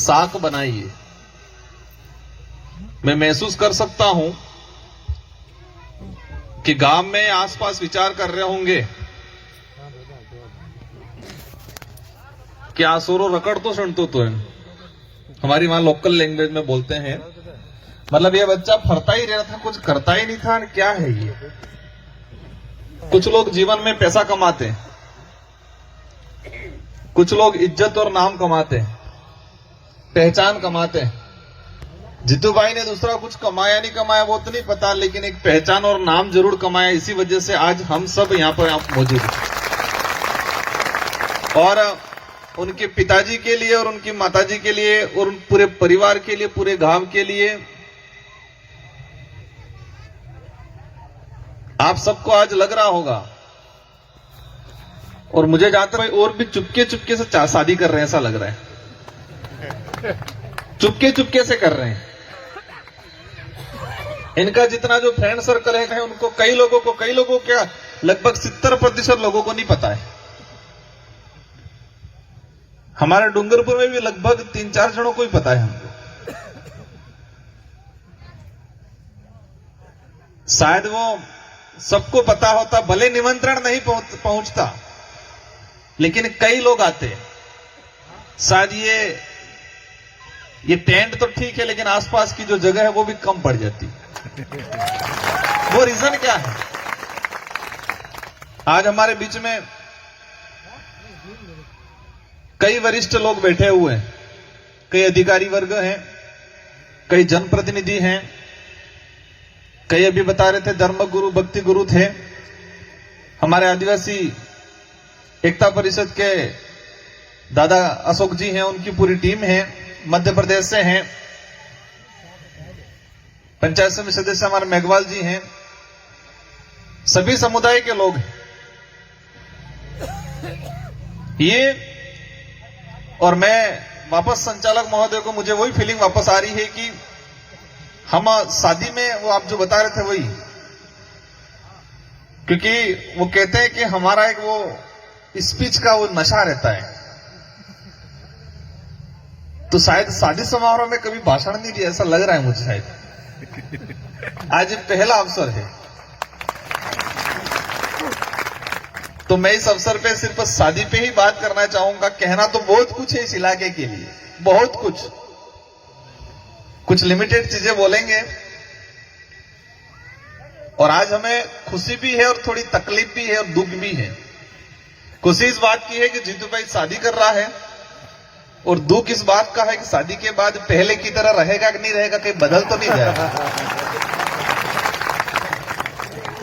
साख बनाइए। मैं महसूस कर सकता हूं कि गांव में आसपास विचार कर रहे होंगे कि आसुरो रकड़ तो सुनतो तो है, हमारी वहां लोकल लैंग्वेज में बोलते हैं, मतलब ये बच्चा फरता ही रहा था, कुछ करता ही नहीं था। क्या है ये? कुछ लोग जीवन में पैसा कमाते हैं, कुछ लोग इज्जत और नाम कमाते हैं, पहचान कमाते हैं। जीतू भाई ने दूसरा कुछ कमाया नहीं कमाया वो तो नहीं पता, लेकिन एक पहचान और नाम जरूर कमाया। इसी वजह से आज हम सब यहाँ पर मौजूद हैं। और उनके पिताजी के लिए और उनकी माताजी के लिए और पूरे परिवार के लिए, पूरे गांव के लिए आप सबको आज लग रहा होगा, और मुझे जानते भाई और भी चुपके चुपके से शादी कर रहे हैं, ऐसा लग रहा है। चुपके चुपके से कर रहे हैं। इनका जितना जो फ्रेंड सर्कल है उनको कई लोगों को क्या लगभग 70% लोगों को नहीं पता है। हमारे डूंगरपुर में भी लगभग 3-4 जनों को ही पता है हमको। शायद वो सबको पता होता, भले निमंत्रण नहीं पहुंचता, लेकिन कई लोग आते। शायद ये टेंट तो ठीक है, लेकिन आसपास की जो जगह है वो भी कम पड़ जाती। वो रीजन क्या है? आज हमारे बीच में कई वरिष्ठ लोग बैठे हुए हैं, कई अधिकारी वर्ग हैं, कई जनप्रतिनिधि हैं, कई अभी बता रहे थे धर्म गुरु भक्ति गुरु थे। हमारे आदिवासी एकता परिषद के दादा अशोक जी हैं, उनकी पूरी टीम है, मध्य प्रदेश से हैं। पंचायत समिति सदस्य हमारे मेघवाल जी हैं। सभी समुदाय के लोग हैं ये। और मैं वापस संचालक महोदय को, मुझे वही फीलिंग वापस आ रही है कि हम शादी में वो आप जो बता रहे थे वही, क्योंकि वो कहते हैं कि हमारा एक वो स्पीच का वो नशा रहता है, तो शायद शादी समारोह में कभी भाषण नहीं दिया, ऐसा लग रहा है मुझे। शायद आज पहला अवसर है, तो मैं इस अवसर पे सिर्फ शादी पे ही बात करना चाहूंगा। कहना तो बहुत कुछ है इस इलाके के लिए, बहुत कुछ लिमिटेड चीजें बोलेंगे। और आज हमें खुशी भी है और थोड़ी तकलीफ भी है और दुख भी है। खुशी इस बात की है कि जीतू भाई शादी कर रहा है, और दुख इस बात का है कि शादी के बाद पहले की तरह रहेगा कि नहीं रहेगा, कहीं बदल तो नहीं जाएगा।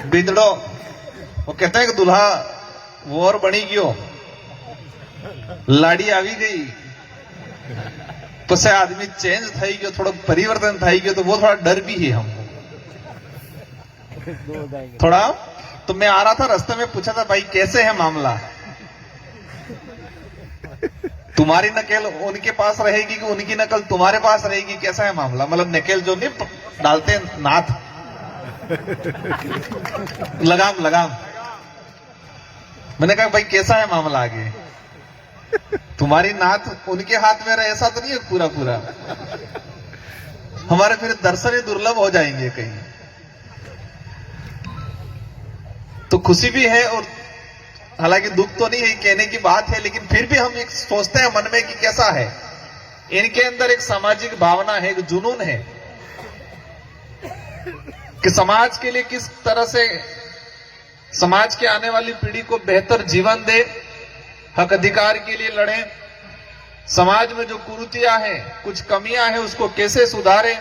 बिदड़ो वो कहते हैं कि दुल्हा वो और बनी गयो, लाड़ी आवी गई, तो से आदमी चेंज थी गयो, थोड़ा परिवर्तन थी गयो, तो वो थोड़ा डर भी है हमको थोड़ा। तो मैं आ रहा था, रास्ते में पूछा था भाई कैसे है मामला, तुम्हारी नकल उनके पास रहेगी कि उनकी नकल तुम्हारे पास रहेगी, कैसा है मामला? मतलब नकेल जो नहीं डालते नाथ, लगाम। मैंने कहा भाई कैसा है मामला आगे? तुम्हारी नाथ उनके हाथ में रहे ऐसा तो नहीं है पूरा। हमारे फिर दर्शन ही दुर्लभ हो जाएंगे कहीं। तो खुशी भी है और हालांकि दुख तो नहीं है, कहने की बात है, लेकिन फिर भी हम एक सोचते हैं मन में कि कैसा है। इनके अंदर एक सामाजिक भावना है, एक जुनून है कि समाज के लिए किस तरह से समाज के आने वाली पीढ़ी को बेहतर जीवन दे, हक अधिकार के लिए लड़े, समाज में जो कुरीतियां हैं, कुछ कमियां हैं, उसको कैसे सुधारे।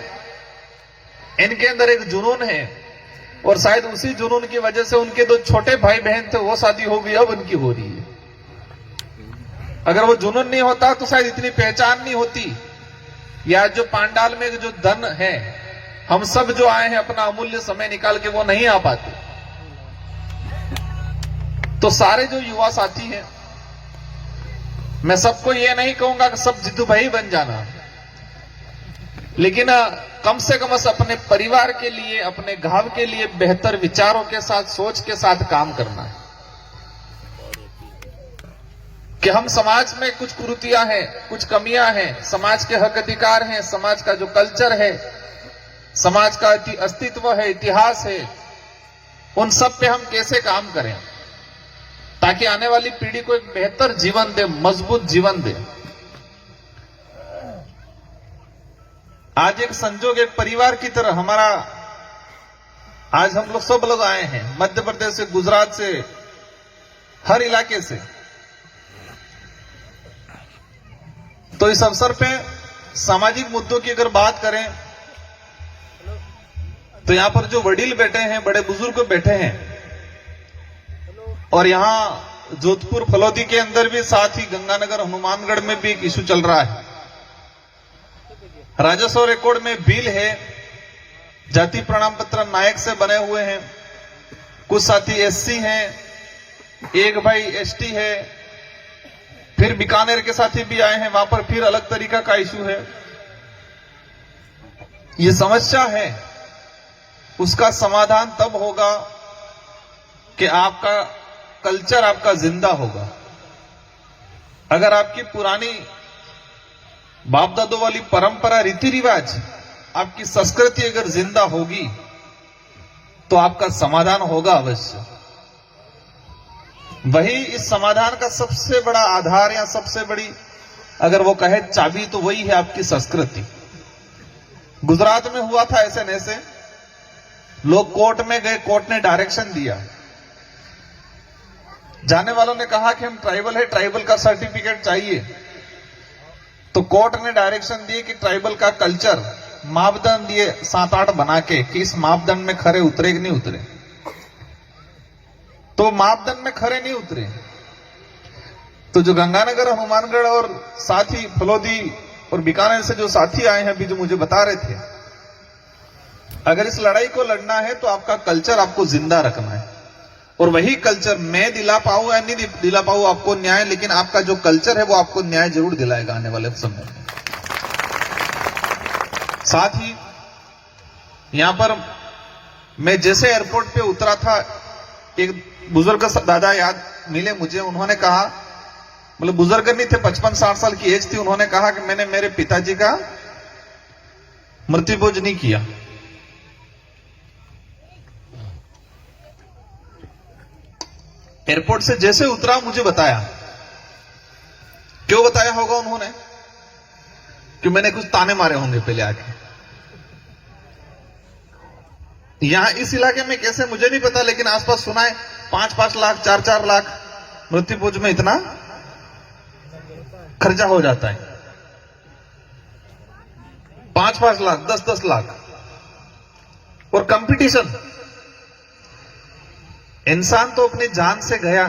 इनके अंदर एक जुनून है, और शायद उसी जुनून की वजह से उनके 2 छोटे भाई बहन थे, वो शादी हो गई, अब उनकी हो रही है। अगर वो जुनून नहीं होता तो शायद इतनी पहचान नहीं होती। या जो पांडाल में जो धन है, हम सब जो आए हैं अपना अमूल्य समय निकाल के, वो नहीं आ पाते। तो सारे जो युवा साथी हैं, मैं सबको ये नहीं कहूंगा कि सब जीतू भाई बन जाना, लेकिन कम से कम अपने परिवार के लिए, अपने गांव के लिए बेहतर विचारों के साथ, सोच के साथ काम करना है। कि हम समाज में कुछ कुरीतियां हैं, कुछ कमियां हैं, समाज के हक अधिकार हैं, समाज का जो कल्चर है, समाज का अस्तित्व है, इतिहास है, उन सब पे हम कैसे काम करें ताकि आने वाली पीढ़ी को एक बेहतर जीवन दे, मजबूत जीवन दे। आज एक संजोग, एक परिवार की तरह हमारा, आज हम लोग सब लोग आए हैं मध्य प्रदेश से, गुजरात से, हर इलाके से। तो इस अवसर पे सामाजिक मुद्दों की अगर बात करें तो यहां पर जो वडील बैठे हैं, बड़े बुजुर्ग बैठे हैं, और यहां जोधपुर फलोदी के अंदर भी, साथ ही गंगानगर हनुमानगढ़ में भी एक इशू चल रहा है। राजस्व रिकॉर्ड में बिल है, जाति प्रमाण पत्र नायक से बने हुए हैं, कुछ साथी एससी हैं, एक भाई एसटी है, फिर बीकानेर के साथी भी आए हैं, वहां पर फिर अलग तरीका का इशू है। ये समस्या है, उसका समाधान तब होगा कि आपका कल्चर आपका जिंदा होगा। अगर आपकी पुरानी बाप दादों वाली परंपरा, रीति रिवाज, आपकी संस्कृति अगर जिंदा होगी तो आपका समाधान होगा अवश्य। वही इस समाधान का सबसे बड़ा आधार या सबसे बड़ी अगर वो कहे चाबी तो वही है आपकी संस्कृति। गुजरात में हुआ था ऐसे नैसे, लोग कोर्ट में गए, कोर्ट ने डायरेक्शन दिया, जाने वालों ने कहा कि हम ट्राइबल है, ट्राइबल का सर्टिफिकेट चाहिए। तो कोर्ट ने डायरेक्शन दिए कि ट्राइबल का कल्चर, मापदंड दिए 7-8 बना के कि इस मापदंड में खरे उतरे कि नहीं उतरे। तो मापदंड में खरे नहीं उतरे। तो जो गंगानगर, हनुमानगढ़ और साथ ही फलोदी और बीकानेर से जो साथी आए हैं अभी, जो मुझे बता रहे थे, अगर इस लड़ाई को लड़ना है तो आपका कल्चर आपको जिंदा रखना है। और वही कल्चर मैं दिला पाऊं या नहीं दिला पाऊं आपको न्याय, लेकिन आपका जो कल्चर है वो आपको न्याय जरूर दिलाएगा आने वाले समय में। साथ ही यहां पर मैं जैसे एयरपोर्ट पे उतरा था, एक बुजुर्ग दादा याद मिले मुझे। उन्होंने कहा, मतलब बुजुर्ग नहीं थे, 55-60 साल की एज थी। उन्होंने कहा कि मैंने मेरे पिताजी का मृत्यु भोज नहीं किया। एयरपोर्ट से जैसे उतरा मुझे बताया। क्यों बताया होगा उन्होंने? कि मैंने कुछ ताने मारे होंगे पहले आके। यहां इस इलाके में कैसे मुझे नहीं पता, लेकिन आसपास सुना है 5-5 लाख, 4-4 लाख मृत्यु भोज में इतना खर्चा हो जाता है। 5-5 लाख, 10-10 लाख। और कंपटीशन, इंसान तो अपनी जान से गया,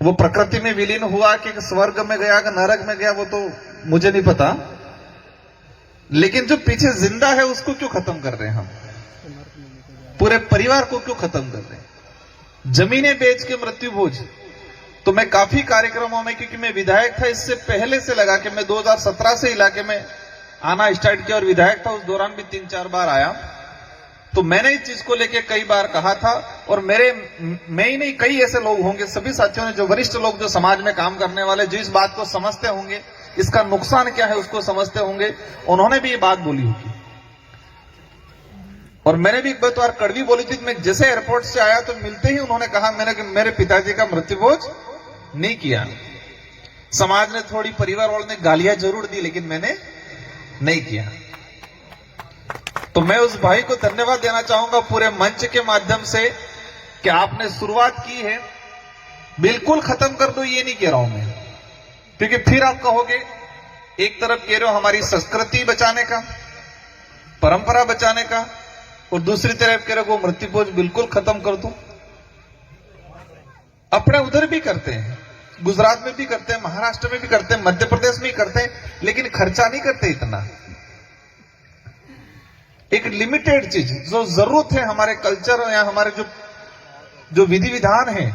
वो प्रकृति में विलीन हुआ कि स्वर्ग में गया कि नरक में गया, वो तो मुझे नहीं पता। लेकिन जो पीछे जिंदा है उसको क्यों खत्म कर रहे हैं हम? पूरे परिवार को क्यों खत्म कर रहे हैं? जमीनें बेच के मृत्यु भोज। तो मैं काफी कार्यक्रमों में, क्योंकि मैं विधायक था इससे पहले से लगा के, मैं 2017 से इलाके में आना स्टार्ट किया और विधायक था, उस दौरान भी 3-4 बार आया। तो मैंने इस चीज को लेके कई बार कहा था, और मैं ही नहीं, कई ऐसे लोग होंगे, सभी साथियों ने, जो वरिष्ठ लोग, जो समाज में काम करने वाले, जो इस बात को समझते होंगे, इसका नुकसान क्या है उसको समझते होंगे, उन्होंने भी ये बात बोली होगी। और मैंने भी एक बार कड़वी बोली थी। मैं जैसे एयरपोर्ट से आया तो मिलते ही उन्होंने कहा, मैंने कि मेरे पिताजी का मृत्यु भोज नहीं किया। समाज ने, थोड़ी परिवार वालों ने गालियां जरूर दी, लेकिन मैंने नहीं किया। तो मैं उस भाई को धन्यवाद देना चाहूंगा पूरे मंच के माध्यम से कि आपने शुरुआत की है। बिल्कुल खत्म कर दो ये नहीं कह रहा हूं मैं, क्योंकि फिर आप कहोगे, एक तरफ कह रहे हो हमारी संस्कृति बचाने का, परंपरा बचाने का, और दूसरी तरफ कह रहे हो मृत्यु भोज बिल्कुल खत्म कर दो। अपने उधर भी करते हैं, गुजरात में भी करते हैं, महाराष्ट्र में भी करते हैं, मध्य प्रदेश में भी करते हैं, लेकिन खर्चा नहीं करते इतना। एक लिमिटेड चीज जो जरूरत है हमारे कल्चर या हमारे जो विधि विधान है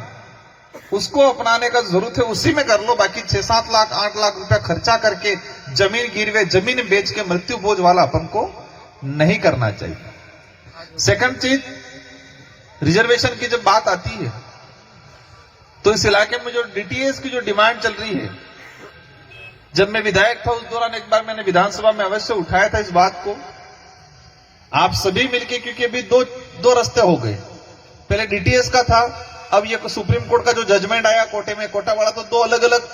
उसको अपनाने का जरूरत है, उसी में कर लो। बाकी 6-7 लाख 8 लाख रुपया खर्चा करके जमीन गिरवे, जमीन बेच के मृत्यु भोज वाला अपन को नहीं करना चाहिए। सेकंड चीज, रिजर्वेशन की जब बात आती है तो इस इलाके में जो डीटीएस की जो डिमांड चल रही है, जब मैं विधायक था उस दौरान एक बार मैंने विधानसभा में अवश्य उठाया था इस बात को। आप सभी मिलके, क्योंकि अभी दो रास्ते हो गए, पहले डीटीएस का था, अब ये सुप्रीम कोर्ट का जो जजमेंट आया कोटे में, कोटा वाला, तो दो अलग अलग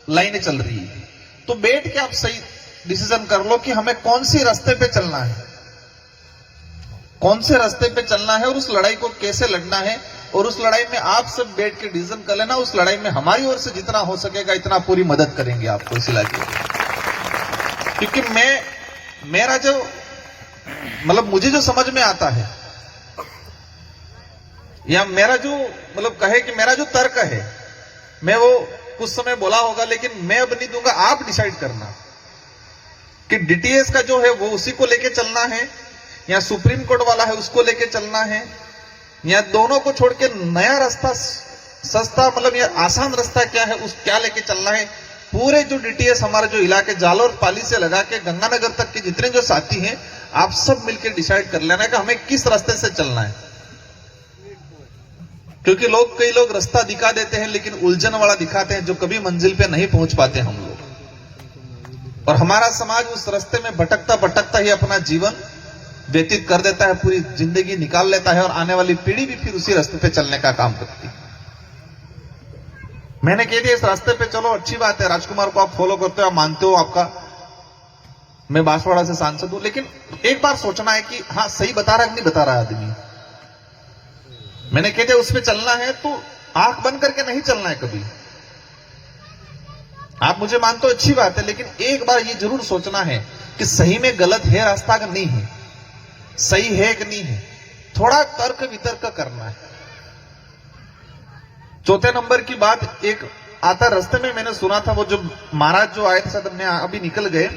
लाइनें चल रही है। तो बैठ के आप सही डिसीजन कर लो कि हमें कौन सी रास्ते पे चलना है, कौन से रास्ते पे चलना है और उस लड़ाई को कैसे लड़ना है। और उस लड़ाई में आप सब बैठ के डिसीजन कर लेना। उस लड़ाई में हमारी ओर से जितना हो सकेगा इतना पूरी मदद करेंगे आपको इस इलाके में। क्योंकि मेरा जो मतलब मुझे जो समझ में आता है, या मेरा जो मतलब कहे कि मेरा जो तर्क है, मैं वो कुछ समय बोला होगा, लेकिन मैं अब नहीं दूंगा। आप डिसाइड करना कि डीटीएस का जो है वो उसी को लेके चलना है, या सुप्रीम कोर्ट वाला है उसको लेके चलना है, या दोनों को छोड़ के नया रास्ता, सस्ता मतलब या आसान रास्ता क्या है उस क्या लेके चलना है। पूरे जो डीटीएस हमारे जो इलाके जालोर पाली से लगा के गंगानगर तक के जितने जो साथी हैं, आप सब मिलकर डिसाइड कर लेना कि हमें किस रास्ते से चलना है। क्योंकि कई लोग रास्ता दिखा देते हैं लेकिन उलझन वाला दिखाते हैं, जो कभी मंजिल पे नहीं पहुंच पाते हम लोग। और हमारा समाज उस रास्ते में भटकता भटकता ही अपना जीवन व्यतीत कर देता है, पूरी जिंदगी निकाल लेता है, और आने वाली पीढ़ी भी फिर उसी रास्ते पे चलने का काम करती है। मैंने कह दिया इस रास्ते पे चलो, अच्छी बात है, राजकुमार को आप फॉलो करते हो, आप मानते हो, आपका मैं बांसवाड़ा से सांसद हूं, लेकिन एक बार सोचना है कि हाँ सही बता रहा है कि नहीं बता रहा आदमी। मैंने कह दिया उस पे चलना है तो आंख बंद करके नहीं चलना है कभी। आप मुझे मानते हो अच्छी बात है, लेकिन एक बार ये जरूर सोचना है कि सही में गलत है रास्ता का नहीं है, सही है कि नहीं है, थोड़ा तर्क वितर्क करना है। चौथे नंबर की बात, एक आता रास्ते में मैंने सुना था, वो जो महाराज जो आए थे, शायद मैं अभी निकल गए,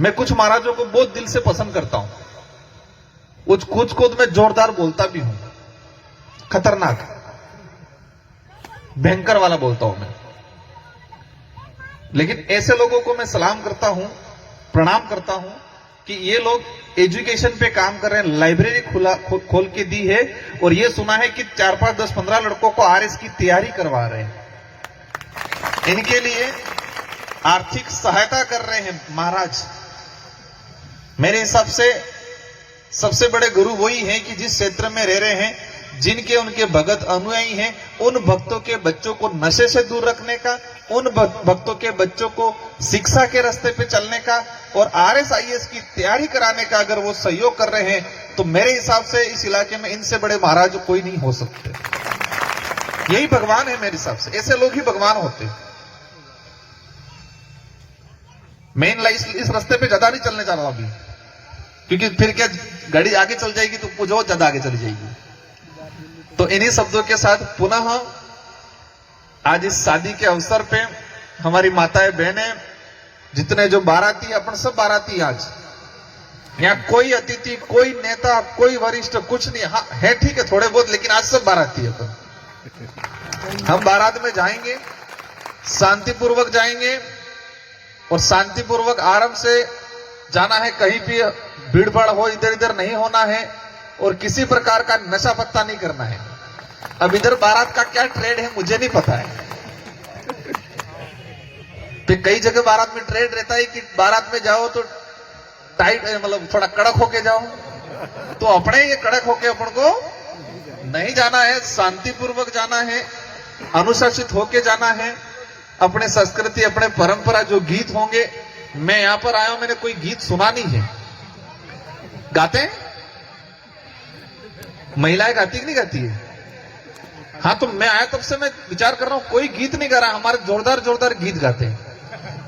मैं कुछ महाराजों को बहुत दिल से पसंद करता हूं, कुछ को मैं जोरदार बोलता भी हूं, खतरनाक भयंकर वाला बोलता हूं मैं, लेकिन ऐसे लोगों को मैं सलाम करता हूं, प्रणाम करता हूं कि ये लोग एजुकेशन पे काम कर रहे हैं, लाइब्रेरी खोल के दी है, और ये सुना है कि 4, 5, 10, 15 लड़कों को आरएस की तैयारी करवा रहे हैं। इनके लिए आर्थिक सहायता कर रहे हैं महाराज। मेरे हिसाब से सबसे बड़े गुरु वही हैं कि जिस क्षेत्र में रह रहे हैं, जिनके उनके भगत अनुयायी हैं, उन भक्तों के बच्चों को नशे से दूर रखने का, उन भक्तों के बच्चों को शिक्षा के रास्ते पे चलने का और RSIS की तैयारी कराने का अगर वो सहयोग कर रहे हैं, तो मेरे हिसाब से इस इलाके में इनसे बड़े महाराज कोई नहीं हो सकते। यही भगवान है मेरे हिसाब से, ऐसे लोग ही भगवान होते हैं। मैं इस रास्ते पे ज्यादा नहीं चलने जा रहा हूं अभी, क्योंकि फिर क्या गाड़ी आगे चल जाएगी तो कुछ और ज्यादा आगे चली जाएगी। तो इन्हीं शब्दों के साथ पुनः आज इस शादी के अवसर पे हमारी माताएं बहनें, जितने जो बाराती, अपन सब बाराती आज यहाँ, कोई अतिथि, कोई नेता, कोई वरिष्ठ कुछ नहीं, हाँ है ठीक है थोड़े बहुत, लेकिन आज सब बाराती है अपन। हम बारात में जाएंगे, शांतिपूर्वक जाएंगे और शांतिपूर्वक आराम से जाना है, कहीं भी भीड़ भाड़ हो इधर इधर नहीं होना है, और किसी प्रकार का नशा पत्ता नहीं करना है। अब इधर बारात का क्या ट्रेड है मुझे नहीं पता है, तो कई जगह बारात में ट्रेड रहता है कि बारात में जाओ तो टाइट, मतलब थोड़ा कड़क होके जाओ, तो अपने ये कड़क होके अपन को नहीं जाना है, शांतिपूर्वक जाना है, अनुशासित होके जाना है। अपने संस्कृति, अपने परंपरा जो गीत होंगे, मैं यहां पर आया हूं, मैंने कोई गीत सुना नहीं है। गाते हैं महिलाएं, गाती कि नहीं गाती है? हाँ, तो मैं आया तब से मैं विचार कर रहा हूं, कोई गीत नहीं गा रहा, हमारे जोरदार जोरदार गीत गाते हैं।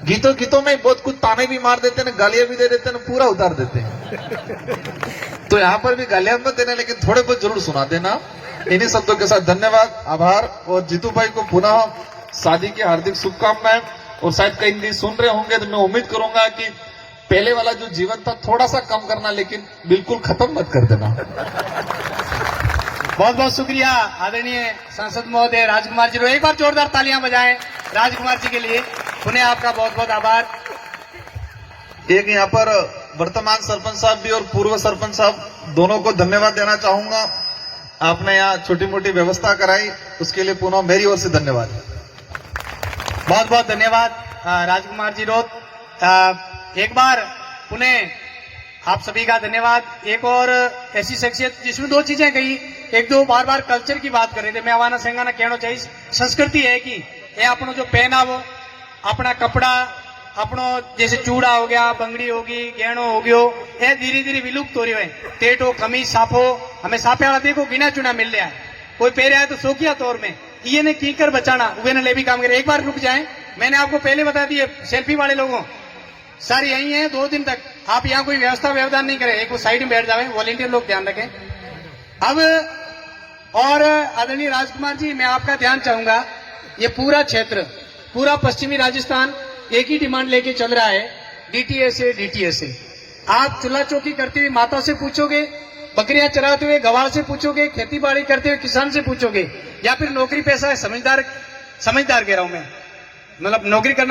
गीतों में बहुत कुछ ताने भी मार देते हैं, गालियां भी दे देते हैं, पूरा उतार देते हैं। तो यहां पर भी गालियां मत देना, लेकिन थोड़े बहुत जरूर सुना देना। इन्हीं शब्दों के साथ धन्यवाद, आभार, और जीतू भाई को पुनः शादी की हार्दिक शुभकामनाएं। और शायद कहीं नहीं सुन रहे होंगे तो मैं उम्मीद करूंगा कि पहले वाला जो जीवन था थोड़ा सा कम करना, लेकिन बिल्कुल खत्म मत कर देना। बहुत बहुत शुक्रिया आदरणीय सांसद महोदय राजकुमार जी। एक बार जोरदार तालियां बजाएं राजकुमार जी के लिए। पुनः आपका बहुत बहुत आभार। एक यहाँ पर वर्तमान सरपंच साहब भी और पूर्व सरपंच साहब दोनों को धन्यवाद देना चाहूंगा। आपने यहाँ छोटी मोटी व्यवस्था कराई, उसके लिए पुनः मेरी ओर से धन्यवाद। बहुत बहुत धन्यवाद राजकुमार जी रोत। एक बार पुनः आप सभी का धन्यवाद। एक और ऐसी शख्सियत जिसमें दो चीजें कही, एक दो बार बार कल्चर की बात कर रहे थे। मैं आवाना संगाना कहना चाहिए संस्कृति है कि ये अपनो जो पहनावो, अपना कपड़ा, अपनो जैसे चूड़ा हो गया, बंगड़ी होगी, गहणो हो गयो, ये धीरे धीरे विलुप्त हो रही है। टेटो कमीज साफो हमें साफे वाला देखो गिना चुना मिल रहा है, कोई पहरे आए तो शौकिया तौर में ये ने की कर बचाना वे ने ले भी काम करे। एक बार रुक जाए, मैंने आपको पहले बता दिए सेल्फी वाले लोगों सर यही है 2 दिन तक आप यहाँ कोई व्यवस्था व्यवधान नहीं करें, एक वो साइड में बैठ जाए, वॉलेंटियर लोग ध्यान रखें। अब और आदरणीय राजकुमार जी मैं आपका ध्यान चाहूंगा, ये पूरा क्षेत्र पूरा पश्चिमी राजस्थान एक ही डिमांड लेके चल रहा है, डीटीएस से। आप चूल्हा चौकी करते हुए माता से पूछोगे, बकरियां चराते हुए गवार से पूछोगे, खेती बाड़ी करते हुए किसान से पूछोगे, या फिर नौकरी पैसा है समझदार कह रहा हूं मैं, मतलब नौकरी करना